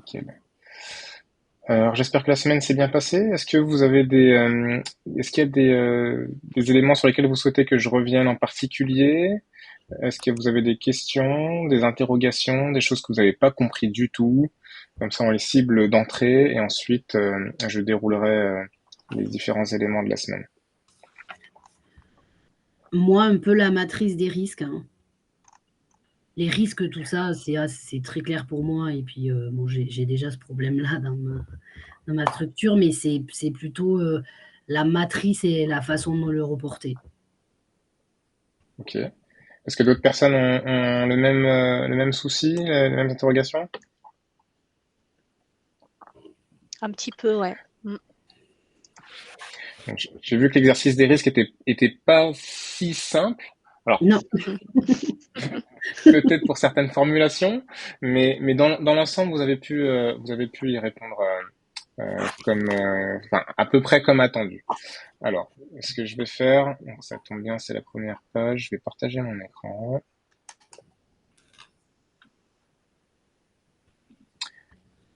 nickel. Alors, j'espère que la semaine s'est bien passée. Est-ce qu'il y a des éléments sur lesquels vous souhaitez que je revienne en particulier? Est-ce que vous avez des questions, des interrogations, des choses que vous n'avez pas compris du tout? Comme ça, on les cible d'entrée et ensuite, je déroulerai les différents éléments de la semaine. Moi, un peu la matrice des risques, hein. Les risques, tout ça, c'est très clair pour moi. Et puis, bon, j'ai déjà ce problème-là dans ma structure, mais c'est plutôt la matrice et la façon de le reporter. Ok. Est-ce que d'autres personnes ont le même souci, les mêmes interrogations? Un petit peu, ouais. Mm. Donc, j'ai vu que l'exercice des risques était pas si simple. Alors, Non, peut-être pour certaines formulations, mais dans l'ensemble, vous avez pu y répondre enfin, à peu près comme attendu. Alors, ce que je vais faire, donc ça tombe bien, c'est la première page, je vais partager mon écran.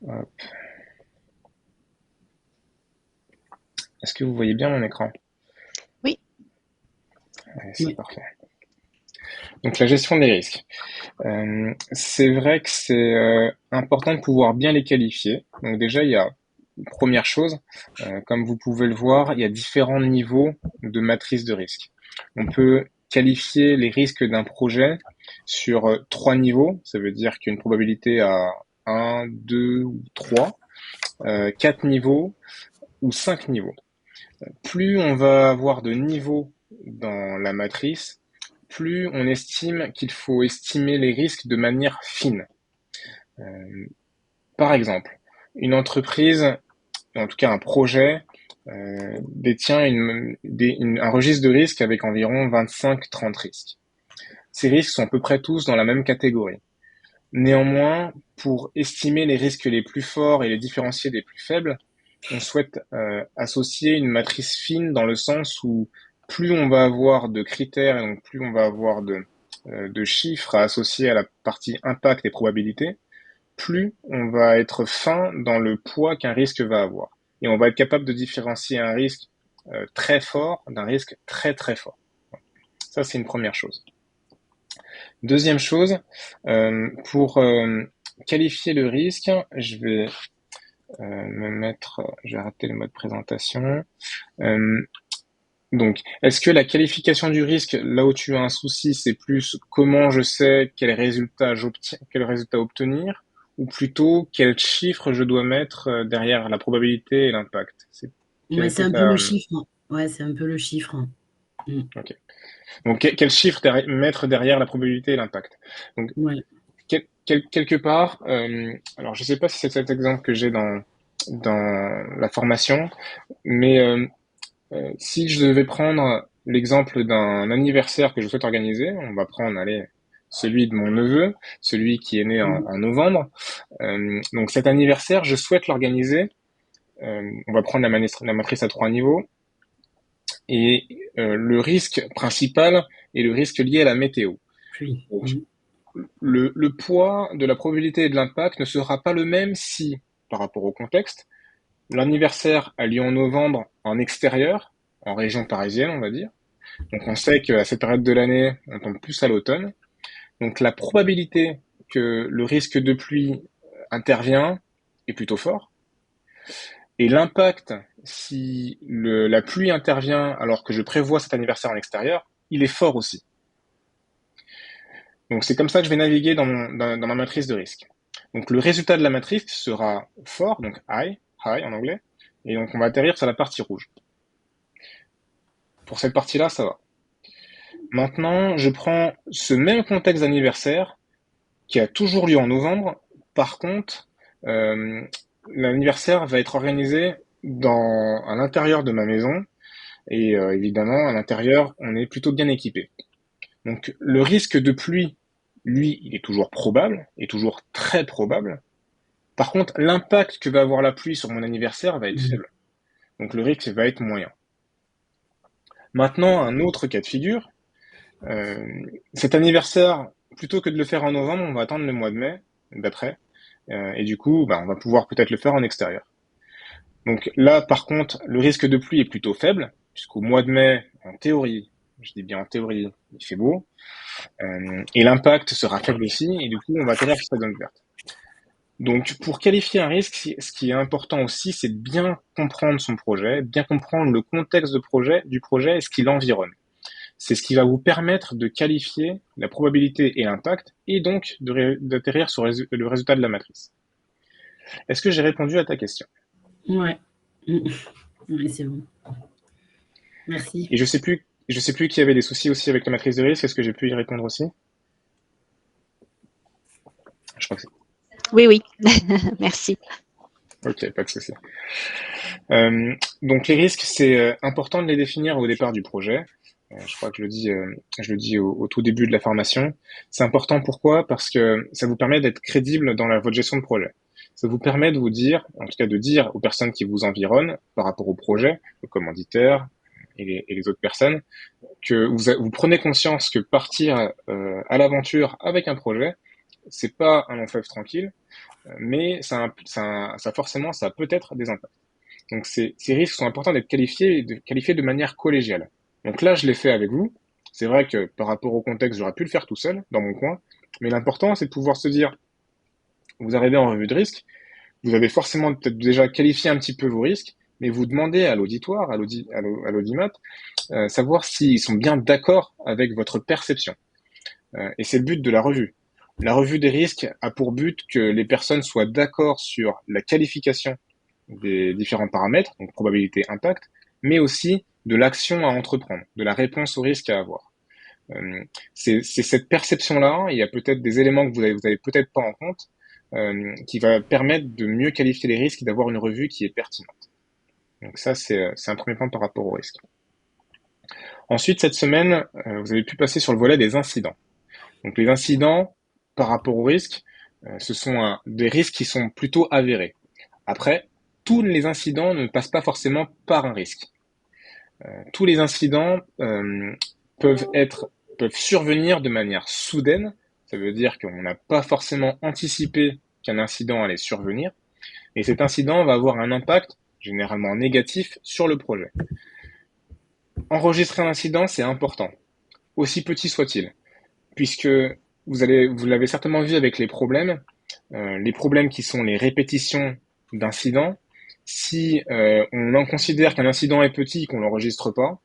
Hop. Est-ce que vous voyez bien mon écran? Oui, Ouais, c'est oui. parfait. Donc la gestion des risques. C'est vrai que c'est important de pouvoir bien les qualifier. Donc déjà, il y a première chose, comme vous pouvez le voir, il y a différents niveaux de matrice de risque. On peut qualifier les risques d'un projet sur trois niveaux. Ça veut dire qu'une probabilité à un, 2 ou 3, 4 niveaux ou 5 niveaux. Plus on va avoir de niveaux dans la matrice, plus on estime qu'il faut estimer les risques de manière fine. Euh, Par exemple, une entreprise, en tout cas un projet, détient un registre de risques avec environ 25-30 risques. Ces risques sont à peu près tous dans la même catégorie. Néanmoins, pour estimer les risques les plus forts et les différencier des plus faibles, on souhaite associer une matrice fine dans le sens où plus on va avoir de critères et donc plus on va avoir de chiffres à associer à la partie impact et probabilité, plus on va être fin dans le poids qu'un risque va avoir. Et on va être capable de différencier un risque très fort d'un risque très très fort. Ça, c'est une première chose. Deuxième chose, pour qualifier le risque, je vais arrêter le mode présentation. Euh, donc, est-ce que la qualification du risque, là où tu as un souci, c'est plus comment je sais quel résultat obtenir, ou plutôt quel chiffre je dois mettre derrière la probabilité et l'impact? Quelle Ouais, c'est était un peu ta... le chiffre. Ouais, c'est un peu le chiffre. Mm. Ok. Donc, quel chiffre mettre derrière la probabilité et l'impact? Donc, Ouais. quelque part, alors je sais pas si c'est cet exemple que j'ai dans la formation, mais si je devais prendre l'exemple d'un anniversaire que je souhaite organiser, on va prendre, allez, celui de mon neveu, celui qui est né Mm. en novembre. Donc cet anniversaire, je souhaite l'organiser. On va prendre la matrice à trois niveaux. Et le risque principal est le risque lié à la météo. Puis. Donc, Mm. le poids de la probabilité et de l'impact ne sera pas le même si, par rapport au contexte, l'anniversaire a lieu en novembre en extérieur, en région parisienne, on va dire. Donc on sait qu'à cette période de l'année, on tombe plus à l'automne. Donc la probabilité que le risque de pluie intervient est plutôt fort. Et l'impact, si la pluie intervient alors que je prévois cet anniversaire en extérieur, il est fort aussi. Donc c'est comme ça que je vais naviguer dans ma matrice de risque. Donc le résultat de la matrice sera fort, donc high en anglais, et donc on va atterrir sur la partie rouge. Pour cette partie-là, ça va. Maintenant, je prends ce même contexte d'anniversaire qui a toujours lieu en novembre. Par contre, euh, l'anniversaire va être organisé à l'intérieur de ma maison et évidemment à l'intérieur, on est plutôt bien équipé. Donc le risque de pluie, lui, il est toujours probable, est toujours très probable. Par contre, l'impact que va avoir la pluie sur mon anniversaire va être Mm. faible. Donc le risque va être moyen. Maintenant, un autre cas de figure, euh, cet anniversaire, plutôt que de le faire en novembre, on va attendre le mois de mai d'après. et du coup, on va pouvoir peut-être le faire en extérieur. Donc là, par contre, le risque de pluie est plutôt faible, puisqu'au mois de mai, en théorie, je dis bien en théorie, il fait beau, et l'impact sera faible aussi, et du coup, on va tenir sur cette zone verte. Donc, pour qualifier un risque, ce qui est important aussi, c'est de bien comprendre son projet, bien comprendre le contexte du projet et ce qui l'environne. C'est ce qui va vous permettre de qualifier la probabilité et l'impact, et donc d'atterrir sur le résultat de la matrice. Est-ce que j'ai répondu à ta question? Ouais. Oui, c'est bon. Merci. Et je sais plus qui avait des soucis aussi avec la matrice de risque. Est-ce que j'ai pu y répondre aussi? Je crois que c'est. Oui, oui. Merci. Ok, pas de souci. Donc les risques, c'est important de les définir au départ du projet. Je crois que je le dis au tout début de la formation. C'est important pourquoi? Parce que ça vous permet d'être crédible dans votre gestion de projet. Ça vous permet de vous dire, en tout cas de dire aux personnes qui vous environnent par rapport au projet, aux commanditaires et les autres personnes, que vous prenez conscience que partir à l'aventure avec un projet, c'est pas un long fleuve tranquille, mais ça forcément, ça a peut-être des impacts. Donc ces risques sont importants d'être qualifiés de manière collégiale. Donc là, je l'ai fait avec vous. C'est vrai que par rapport au contexte, j'aurais pu le faire tout seul, dans mon coin. Mais l'important, c'est de pouvoir se dire, vous arrivez en revue de risque, vous avez forcément peut-être déjà qualifié un petit peu vos risques, mais vous demandez à l'auditoire, à l'audimat, savoir s'ils sont bien d'accord avec votre perception. Et c'est le but de la revue. La revue des risques a pour but que les personnes soient d'accord sur la qualification des différents paramètres, donc probabilité, impact, mais aussi de l'action à entreprendre, de la réponse au risque à avoir. C'est cette perception-là, il y a peut-être des éléments que vous avez peut-être pas en compte, qui va permettre de mieux qualifier les risques et d'avoir une revue qui est pertinente. Donc ça, c'est un premier point par rapport au risque. Ensuite, cette semaine, vous avez pu passer sur le volet des incidents. Donc les incidents, par rapport au risque, ce sont des risques qui sont plutôt avérés. Après, tous les incidents ne passent pas forcément par un risque. Tous les incidents peuvent survenir de manière soudaine. Ça veut dire qu'on n'a pas forcément anticipé qu'un incident allait survenir. Et cet incident va avoir un impact généralement négatif sur le projet. Enregistrer un incident, c'est important, aussi petit soit-il, puisque vous l'avez certainement vu avec les problèmes qui sont les répétitions d'incidents. Si on en considère qu'un incident est petit, qu'on l'enregistre pas,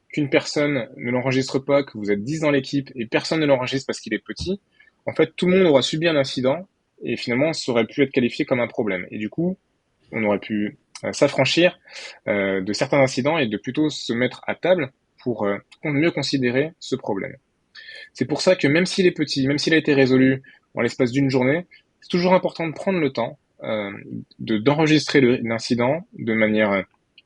qu'une personne ne l'enregistre pas, que vous êtes 10 dans l'équipe et personne ne l'enregistre parce qu'il est petit, en fait, tout le monde aura subi un incident et finalement, ça aurait pu être qualifié comme un problème. Et du coup, on aurait pu s'affranchir de certains incidents et de plutôt se mettre à table pour mieux considérer ce problème. C'est pour ça que même s'il est petit, même s'il a été résolu en l'espace d'une journée, c'est toujours important de prendre le temps d'enregistrer l'incident de manière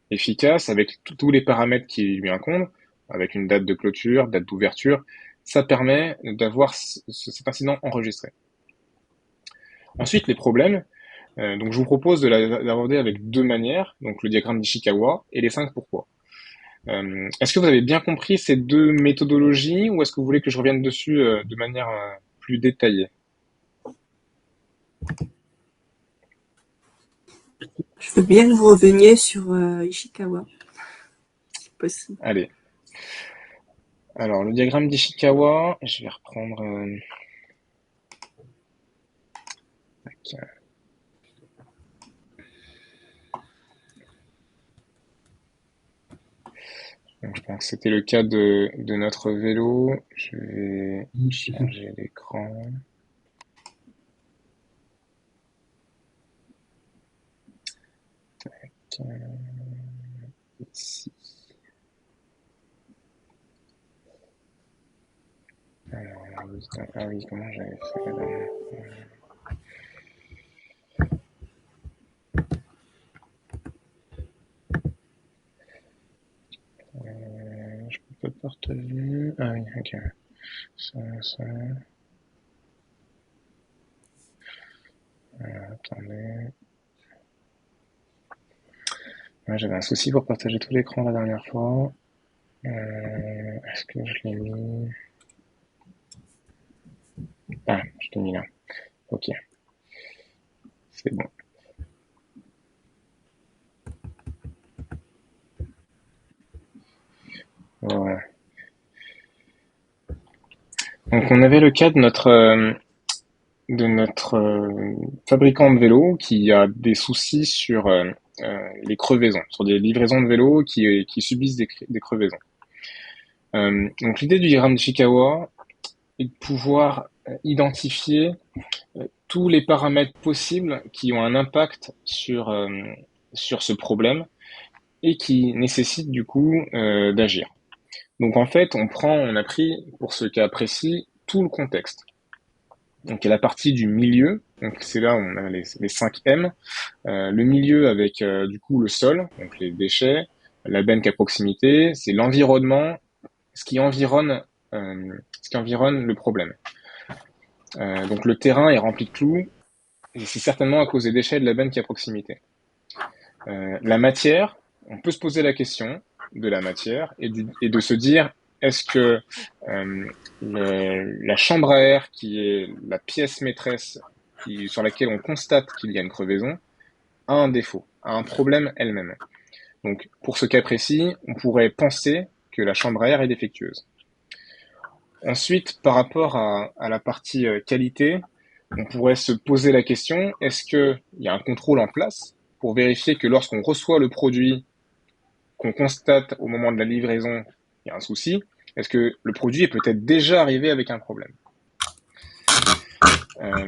efficace avec tous les paramètres qui lui incombent, avec une date de clôture, date d'ouverture. Ça permet d'avoir cet incident enregistré. Ensuite, les problèmes. Donc, je vous propose de l'aborder avec deux manières, donc le diagramme d'Ishikawa et les 5 pourquoi. Est-ce que vous avez bien compris ces deux méthodologies ou est-ce que vous voulez que je revienne dessus de manière plus détaillée? Je veux bien que vous reveniez sur Ishikawa, si possible. Allez. Alors, le diagramme d'Ishikawa, je vais reprendre. Donc, je pense que c'était le cas de notre vélo. Je vais changer l'écran. Ici. Alors, ah oui, comment j'avais fait la dernière fois? Je peux pas partager. Ah oui, ok. Ça. Attendez. Ouais, j'avais un souci pour partager tout l'écran la dernière fois. Est-ce que je l'ai mis? Ah, je l'ai mis là. Ok. C'est bon. Voilà. Donc on avait le cas de notre fabricant de vélo qui a des soucis sur les crevaisons, sur des livraisons de vélos qui subissent des crevaisons. Donc l'idée du diagramme d'Ishikawa est de pouvoir identifier tous les paramètres possibles qui ont un impact sur ce problème et qui nécessitent du coup d'agir. Donc en fait, on a pris pour ce cas précis tout le contexte. Donc il y a la partie du milieu, donc c'est là où on a les 5 M. Le milieu avec du coup le sol, donc les déchets, la benne à proximité, c'est l'environnement, ce qui environne le problème. Donc le terrain est rempli de clous, et c'est certainement à cause des déchets de la benne qui est à proximité. La matière, on peut se poser la question de la matière et de se dire, est-ce que la chambre à air, qui est la pièce maîtresse sur laquelle on constate qu'il y a une crevaison, a un défaut, a un problème elle-même. Donc pour ce cas précis, on pourrait penser que la chambre à air est défectueuse. Ensuite, par rapport à la partie qualité, on pourrait se poser la question, est-ce qu'il y a un contrôle en place pour vérifier que lorsqu'on reçoit le produit, qu'on constate au moment de la livraison, il y a un souci, est-ce que le produit est peut-être déjà arrivé avec un problème?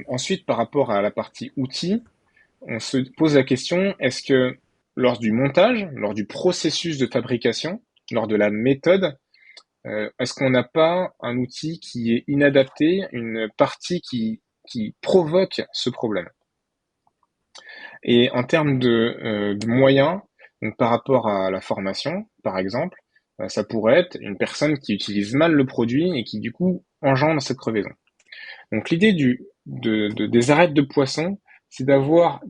Ensuite, par rapport à la partie outils, on se pose la question, est-ce que lors du montage, lors du processus de fabrication, lors de la méthode, est-ce qu'on n'a pas un outil qui est inadapté, une partie qui provoque ce problème? Et en termes de moyens, donc par rapport à la formation, par exemple, ça pourrait être une personne qui utilise mal le produit et qui du coup engendre cette crevaison. Donc l'idée des arêtes de poisson, c'est d'avoir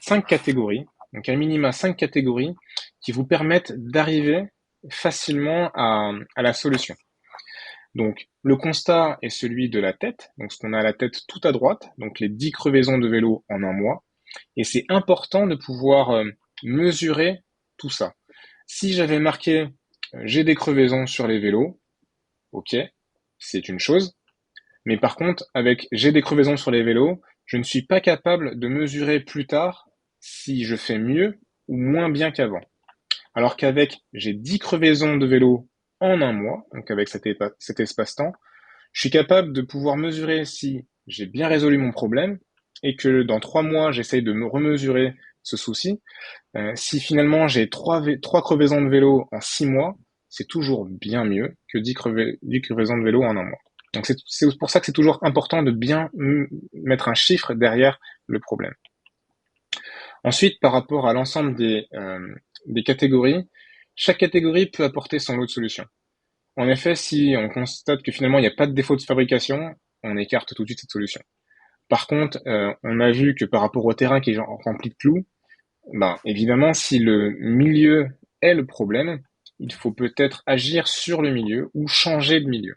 5 catégories, donc un minima 5 catégories qui vous permettent d'arriver facilement à la solution. Donc le constat est celui de la tête, donc ce qu'on a à la tête tout à droite, donc les 10 crevaisons de vélo en un mois. Et c'est important de pouvoir mesurer tout ça. Si j'avais marqué j'ai des crevaisons sur les vélos, ok, c'est une chose. Mais par contre, avec j'ai des crevaisons sur les vélos, je ne suis pas capable de mesurer plus tard si je fais mieux ou moins bien qu'avant. Alors qu'avec j'ai 10 crevaisons de vélo en un mois, donc avec cet espace-temps, je suis capable de pouvoir mesurer si j'ai bien résolu mon problème et que dans 3 mois, j'essaye de me remesurer ce souci. Si finalement j'ai 3 crevaisons de vélo en 6 mois, c'est toujours bien mieux que 10 crevaisons de vélo en un mois. Donc c'est pour ça que c'est toujours important de bien mettre un chiffre derrière le problème. Ensuite, par rapport à l'ensemble des catégories, chaque catégorie peut apporter son lot de solutions. En effet, si on constate que finalement il n'y a pas de défaut de fabrication, on écarte tout de suite cette solution. Par contre, on a vu que par rapport au terrain qui est rempli de clous, ben, évidemment, si le milieu est le problème, il faut peut-être agir sur le milieu ou changer de milieu.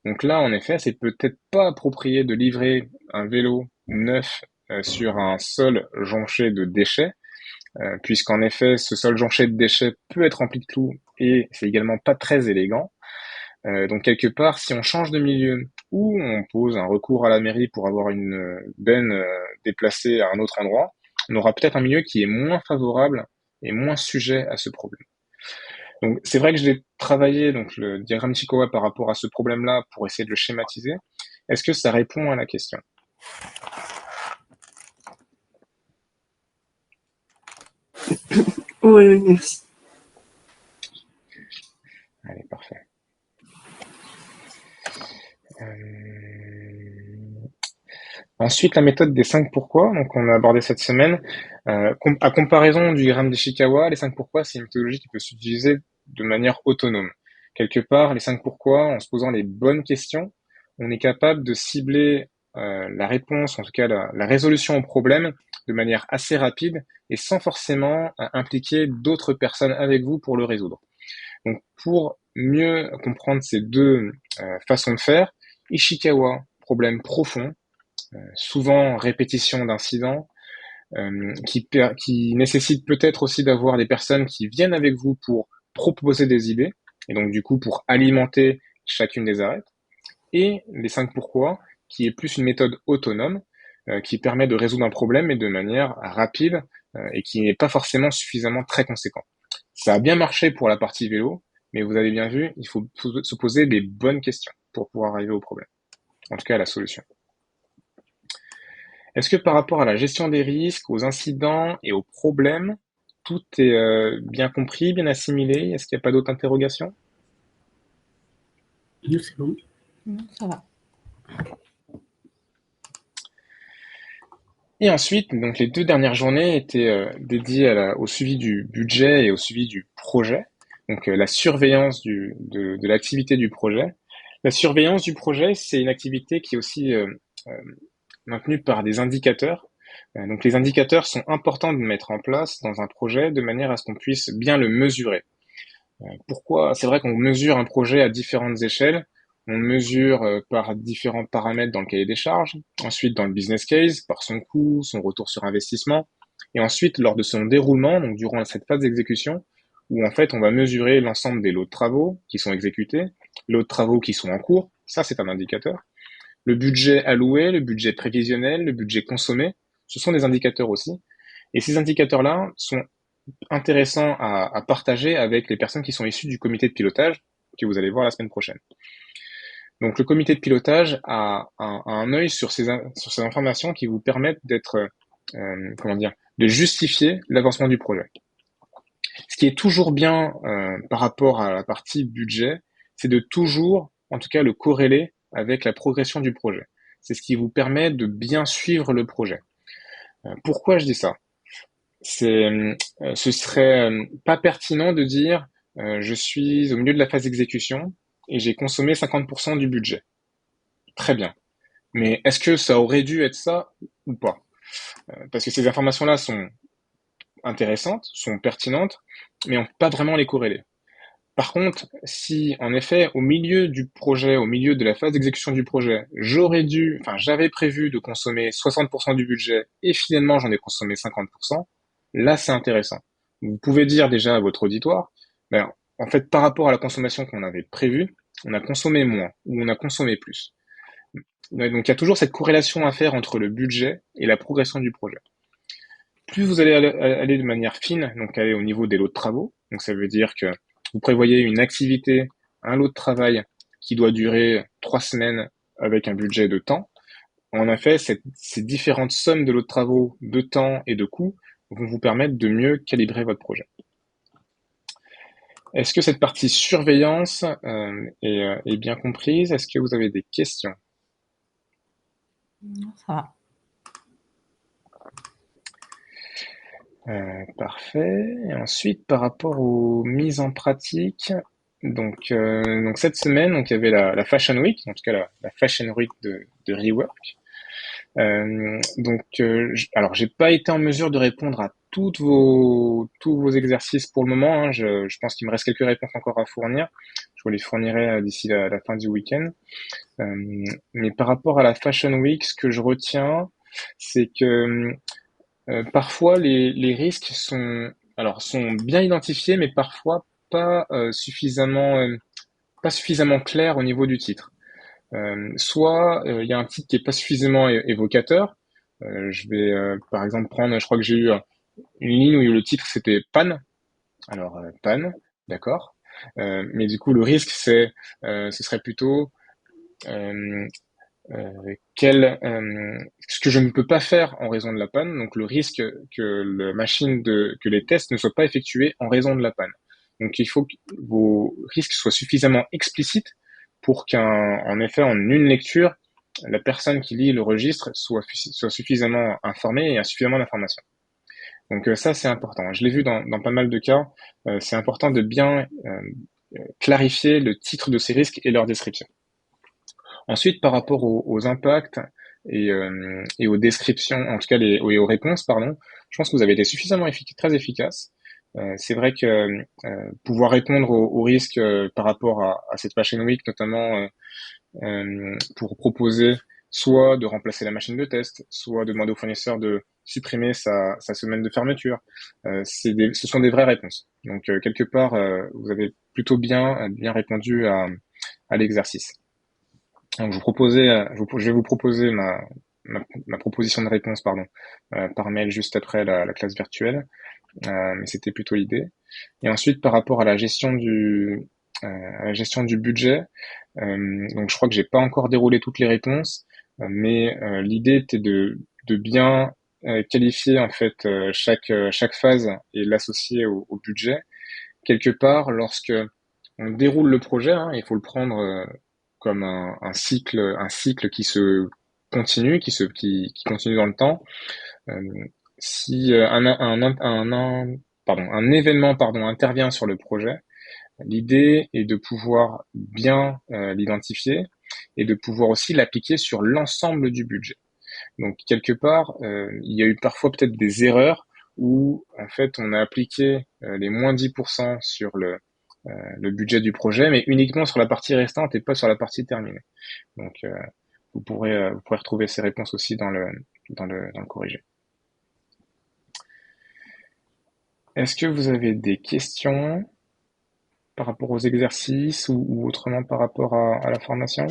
Donc là, en effet, c'est peut-être pas approprié de livrer un vélo neuf sur un sol jonché de déchets, puisqu'en effet, ce sol jonché de déchets peut être rempli de clous et c'est également pas très élégant. Donc quelque part, si on change de milieu ou on pose un recours à la mairie pour avoir une benne déplacée à un autre endroit, on aura peut-être un milieu qui est moins favorable et moins sujet à ce problème. Donc c'est vrai que je l'ai travaillé, donc le diagramme Ishikawa par rapport à ce problème-là pour essayer de le schématiser. Est-ce que ça répond à la question? Oui, merci. Allez, parfait. Ensuite, la méthode des 5 pourquoi, donc on a abordé cette semaine. À comparaison du diagramme d'Ishikawa, les 5 pourquoi, c'est une méthodologie qui peut s'utiliser de manière autonome. Quelque part, les 5 pourquoi, en se posant les bonnes questions, on est capable de cibler la réponse, en tout cas la résolution au problème, de manière assez rapide et sans forcément impliquer d'autres personnes avec vous pour le résoudre. Donc, pour mieux comprendre ces deux façons de faire, Ishikawa, problème profond, souvent répétition d'incidents, qui nécessite peut-être aussi d'avoir des personnes qui viennent avec vous pour proposer des idées, et donc du coup pour alimenter chacune des arêtes, et les 5 pourquoi, qui est plus une méthode autonome, qui permet de résoudre un problème et de manière rapide, et qui n'est pas forcément suffisamment très conséquent. Ça a bien marché pour la partie vélo, mais vous avez bien vu, il faut se poser les bonnes questions pour pouvoir arriver au problème, en tout cas à la solution. Est-ce que par rapport à la gestion des risques, aux incidents et aux problèmes, tout est bien compris, bien assimilé? Est-ce qu'il n'y a pas d'autres interrogations? Nous, c'est bon. Ça va. Et ensuite, donc les 2 dernières journées étaient dédiées au suivi du budget et au suivi du projet. Donc la surveillance de l'activité du projet. La surveillance du projet, c'est une activité qui est aussi maintenue par des indicateurs. Donc les indicateurs sont importants de mettre en place dans un projet de manière à ce qu'on puisse bien le mesurer. Pourquoi? C'est vrai qu'on mesure un projet à différentes échelles. On le mesure par différents paramètres dans le cahier des charges, ensuite dans le business case, par son coût, son retour sur investissement, et ensuite lors de son déroulement, donc durant cette phase d'exécution, où en fait on va mesurer l'ensemble des lots de travaux qui sont exécutés, lots de travaux qui sont en cours, ça c'est un indicateur. Le budget alloué, le budget prévisionnel, le budget consommé, ce sont des indicateurs aussi. Et ces indicateurs-là sont intéressants à partager avec les personnes qui sont issues du comité de pilotage que vous allez voir la semaine prochaine. Donc le comité de pilotage a un œil sur ces informations qui vous permettent d'être, de justifier l'avancement du projet. Ce qui est toujours bien par rapport à la partie budget, c'est de toujours, en tout cas, le corréler avec la progression du projet. C'est ce qui vous permet de bien suivre le projet. Pourquoi je dis ça? Ce serait pas pertinent de dire je suis au milieu de la phase d'exécution et j'ai consommé 50% du budget. Très bien. Mais est-ce que ça aurait dû être ça ou pas? Parce que ces informations-là sont intéressantes, sont pertinentes, mais on ne peut pas vraiment les corréler. Par contre, si en effet, au milieu du projet, au milieu de la phase d'exécution du projet, j'avais prévu de consommer 60% du budget et finalement j'en ai consommé 50%, là c'est intéressant. Vous pouvez dire déjà à votre auditoire, ben, en fait, par rapport à la consommation qu'on avait prévue, on a consommé moins ou on a consommé plus. Donc il y a toujours cette corrélation à faire entre le budget et la progression du projet. Plus vous allez aller de manière fine, donc aller au niveau des lots de travaux, donc ça veut dire que vous prévoyez une activité, un lot de travail qui doit durer 3 semaines avec un budget de temps. En effet, ces différentes sommes de lots de travaux, de temps et de coûts vont vous permettre de mieux calibrer votre projet. Est-ce que cette partie surveillance est bien comprise? Est-ce que vous avez des questions? Ça va. Parfait. Et ensuite, par rapport aux mises en pratique, donc cette semaine, donc il y avait la Fashion Week, en tout cas la Fashion Week de Rework. Alors j'ai pas été en mesure de répondre à tous vos exercices pour le moment, hein. Je pense qu'il me reste quelques réponses encore à fournir. Je vous les fournirai d'ici la fin du week-end. Mais par rapport à la Fashion Week, ce que je retiens, c'est que parfois les risques sont bien identifiés, mais parfois pas suffisamment clairs au niveau du titre. Soit il y a un titre qui est pas suffisamment évocateur. Je vais par exemple prendre, je crois que j'ai eu une ligne où le titre c'était panne. Alors panne, d'accord. Mais du coup le risque ce serait plutôt euh, ce que je ne peux pas faire en raison de la panne, donc le risque que les tests ne soient pas effectués en raison de la panne. Donc il faut que vos risques soient suffisamment explicites pour qu'en effet, en une lecture, la personne qui lit le registre soit suffisamment informée et a suffisamment d'informations. Donc ça, c'est important. Je l'ai vu dans pas mal de cas. C'est important de bien clarifier le titre de ces risques et leur description. Ensuite, par rapport aux impacts et aux descriptions, en tout cas et aux réponses, pardon, je pense que vous avez été suffisamment très efficace. C'est vrai que pouvoir répondre aux risques par rapport à cette Fashion Week, notamment pour proposer soit de remplacer la machine de test, soit de demander au fournisseur de supprimer sa semaine de fermeture. Ce sont des vraies réponses. Donc quelque part, vous avez plutôt bien répondu à l'exercice. Donc je vais vous proposer ma proposition de réponse par mail juste après la classe virtuelle. Mais c'était plutôt l'idée. Et ensuite, par rapport à la gestion du budget, donc je crois que j'ai pas encore déroulé toutes les réponses, mais l'idée était de bien qualifier en fait chaque phase et l'associer au budget. Quelque part, lorsque on déroule le projet, hein, il faut le prendre comme un cycle qui se continue, qui continue dans le temps. Euh, si un événement intervient sur le projet, l'idée est de pouvoir bien l'identifier et de pouvoir aussi l'appliquer sur l'ensemble du budget. Donc quelque part, il y a eu parfois peut-être des erreurs où en fait on a appliqué les moins 10% sur le budget du projet, mais uniquement sur la partie restante et pas sur la partie terminée. Donc vous pourrez retrouver ces réponses aussi dans le corrigé. Est-ce que vous avez des questions par rapport aux exercices ou autrement par rapport à la formation?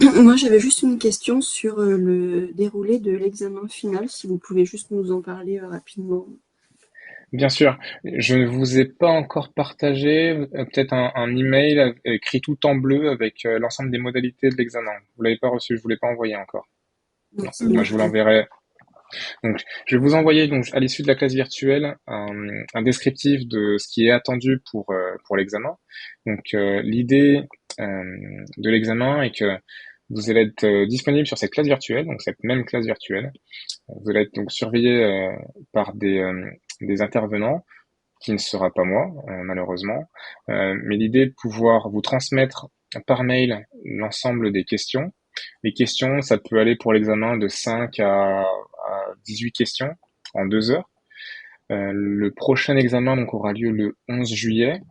Moi, j'avais juste une question sur le déroulé de l'examen final, si vous pouvez juste nous en parler rapidement. Bien sûr, je ne vous ai pas encore partagé peut-être un email écrit tout en bleu avec l'ensemble des modalités de l'examen. Vous l'avez pas reçu, je vous l'ai pas envoyé encore. Non, Non, bah, je vous l'enverrai. Donc, je vais vous envoyer donc à l'issue de la classe virtuelle un descriptif de ce qui est attendu pour l'examen. Donc, l'idée de l'examen est que vous allez être disponible sur cette classe virtuelle, donc cette même classe virtuelle. Vous allez être donc surveillé par des intervenants, qui ne sera pas moi, malheureusement. Mais l'idée est de pouvoir vous transmettre par mail l'ensemble des questions. Les questions, ça peut aller pour l'examen de 5 à 18 questions en 2 heures. Le prochain examen donc aura lieu le 11 juillet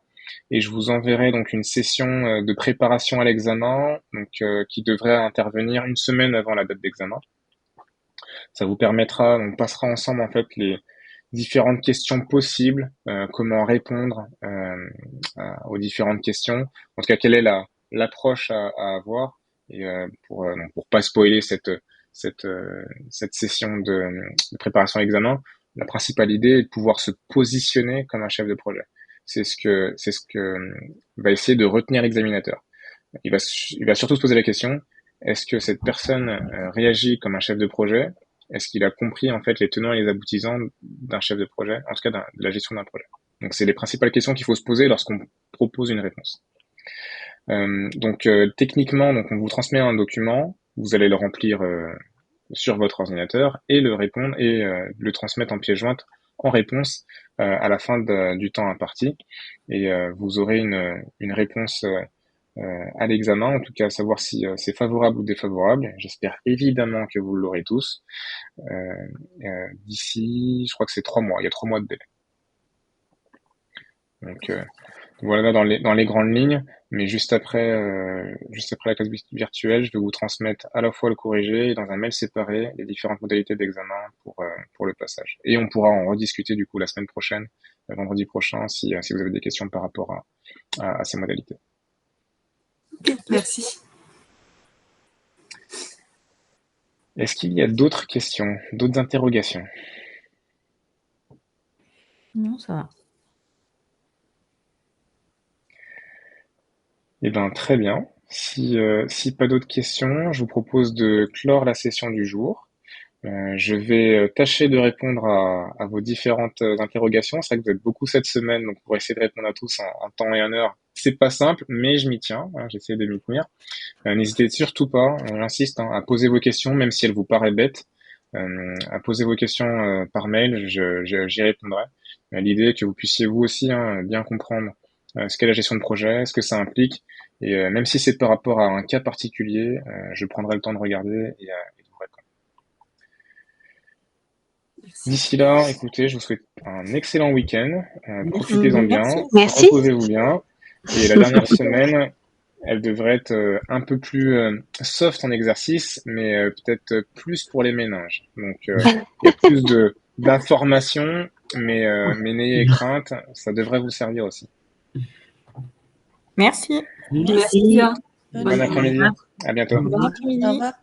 et je vous enverrai donc une session de préparation à l'examen donc qui devrait intervenir une semaine avant la date d'examen. Ça vous permettra, on passera ensemble en fait les différentes questions possibles, comment répondre aux différentes questions. En tout cas, quelle est l'approche à avoir et pour pas spoiler cette session de préparation à l'examen, la principale idée est de pouvoir se positionner comme un chef de projet. C'est ce que va essayer de retenir l'examinateur. Il va surtout se poser la question, est-ce que cette personne réagit comme un chef de projet? Est-ce qu'il a compris en fait les tenants et les aboutissants d'un chef de projet, en tout cas de la gestion d'un projet? Donc c'est les principales questions qu'il faut se poser lorsqu'on propose une réponse. Techniquement, donc on vous transmet un document, vous allez le remplir sur votre ordinateur et le répondre et le transmettre en pièce jointe en réponse à la fin du temps imparti. Et vous aurez une réponse à l'examen, en tout cas savoir si c'est favorable ou défavorable. J'espère évidemment que vous l'aurez tous d'ici, je crois que c'est 3 mois. Il y a 3 mois de délai. Donc voilà dans les grandes lignes. Mais juste après la classe virtuelle, je vais vous transmettre à la fois le corrigé et dans un mail séparé les différentes modalités d'examen pour le passage. Et on pourra en rediscuter du coup la semaine prochaine, vendredi prochain, si vous avez des questions par rapport à ces modalités. Ok, merci. Est-ce qu'il y a d'autres questions, d'autres interrogations? Non, ça va. Eh bien, très bien. Si pas d'autres questions, je vous propose de clore la session du jour. Je vais tâcher de répondre à vos différentes interrogations. C'est vrai que vous êtes beaucoup cette semaine, donc pour essayer de répondre à tous en temps et en heure, c'est pas simple, mais je m'y tiens. Hein, j'essaie de m'y tenir. N'hésitez surtout pas, j'insiste, hein, à poser vos questions, même si elles vous paraissent bêtes. À poser vos questions par mail, j'y répondrai. L'idée est que vous puissiez vous aussi bien comprendre ce qu'est la gestion de projet, ce que ça implique, et même si c'est par rapport à un cas particulier, je prendrai le temps de regarder et de vous répondre. D'ici là, écoutez, je vous souhaite un excellent week-end. Profitez-en bien, Merci. reposez-vous bien. Et la dernière semaine, elle devrait être un peu plus soft en exercice, mais peut-être plus pour les méninges. Donc, il y a plus d'informations, mais n'ayez crainte, ça devrait vous servir aussi. Merci. Merci bien. Bon après-midi, à bientôt. Bon après-midi. Au revoir.